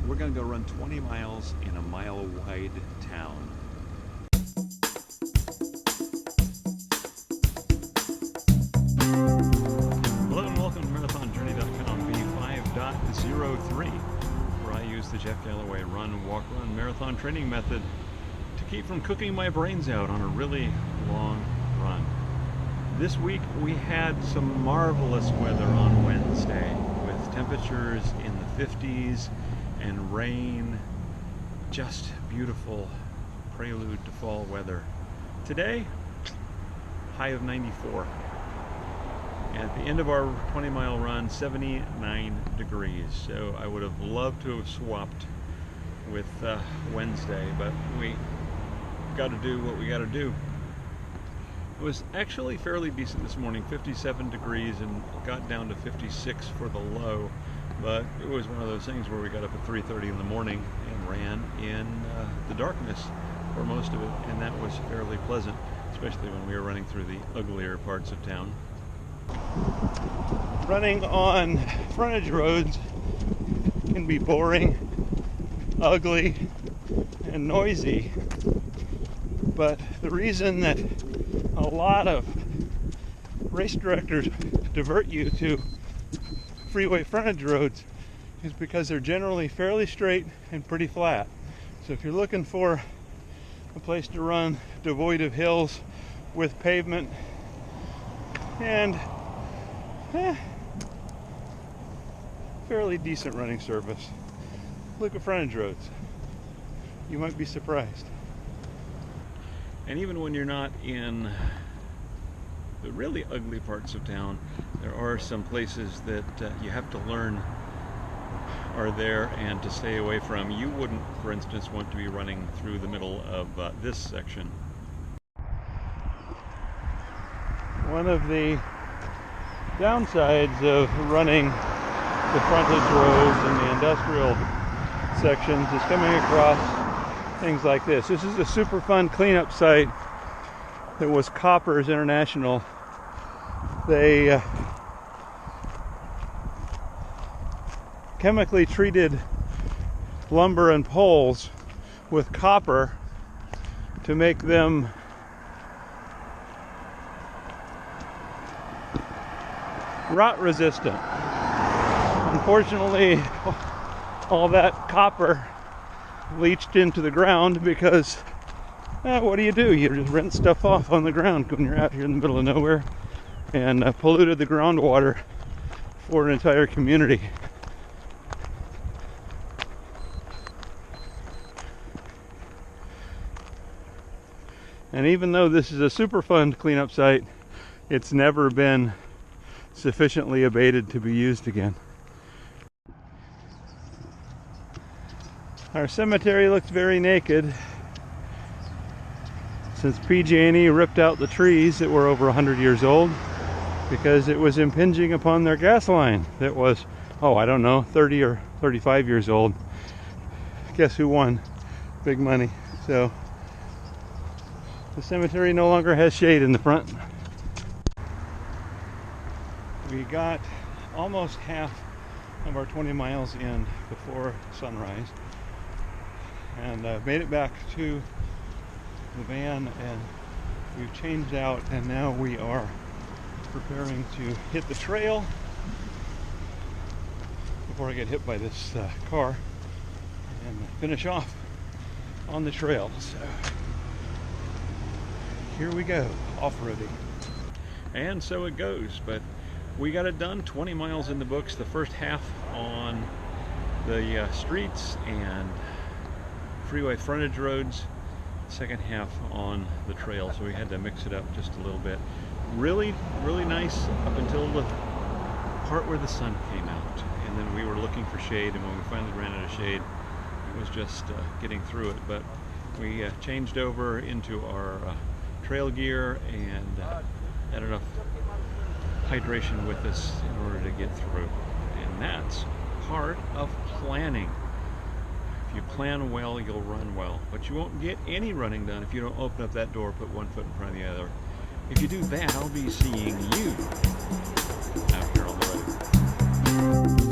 We're going to go run 20 miles in a mile-wide town. Hello and welcome to MarathonJourney.com v5.03, where I use the Jeff Galloway run, walk, run marathon training method to keep from cooking my brains out on a really long run. This week we had some marvelous weather on Wednesday with temperatures in the 50s and rain. Just beautiful prelude to fall weather. Today, high of 94. And at the end of our 20-mile run, 79 degrees. So I would have loved to have swapped with Wednesday, but we got to do what we got to do. It was actually fairly decent this morning, 57 degrees, and got down to 56 for the low. But it was one of those things where we got up at 3:30 in the morning and ran in the darkness for most of it, and that was fairly pleasant, especially when we were running through the uglier parts of town. Running on frontage roads can be boring, ugly, and noisy. But the reason that a lot of race directors divert you to freeway frontage roads is because they're generally fairly straight and pretty flat. So if you're looking for a place to run devoid of hills with pavement and fairly decent running surface, look at frontage roads. You might be surprised. And even when you're not in the really ugly parts of town, there are some places that you have to learn are there and to stay away from. You wouldn't, for instance, want to be running through the middle of this section. One of the downsides of running the frontage roads and the industrial sections is coming across things like this. This is a Superfund cleanup site that was Koppers International. They chemically treated lumber and poles with copper to make them rot resistant. Unfortunately, all that copper leached into the ground because what do? You just rinse stuff off on the ground when you're out here in the middle of nowhere, and polluted the groundwater for an entire community. And even though this is a Superfund cleanup site, it's never been sufficiently abated to be used again. Our cemetery looks very naked since PG&E ripped out the trees that were over 100 years old because it was impinging upon their gas line that was, I don't know, 30 or 35 years old. Guess who won? Big money. So the cemetery no longer has shade in the front. We got almost half of our 20 miles in before sunrise, and made it back to the van, and we've changed out, and now we are preparing to hit the trail before I get hit by this car and finish off on the trail. So here we go, off-roading. And so it goes, but we got it done. 20 miles in the books, the first half on the streets and freeway frontage roads, second half on the trail, so we had to mix it up just a little bit. Really nice up until the part where the sun came out, and then we were looking for shade, and when we finally ran out of shade, it was just getting through it. But we changed over into our trail gear and had enough hydration with us in order to get through, and that's part of planning. If you plan well, you'll run well, but you won't get any running done if you don't open up that door, put one foot in front of the other. If you do that, I'll be seeing you out here on the road.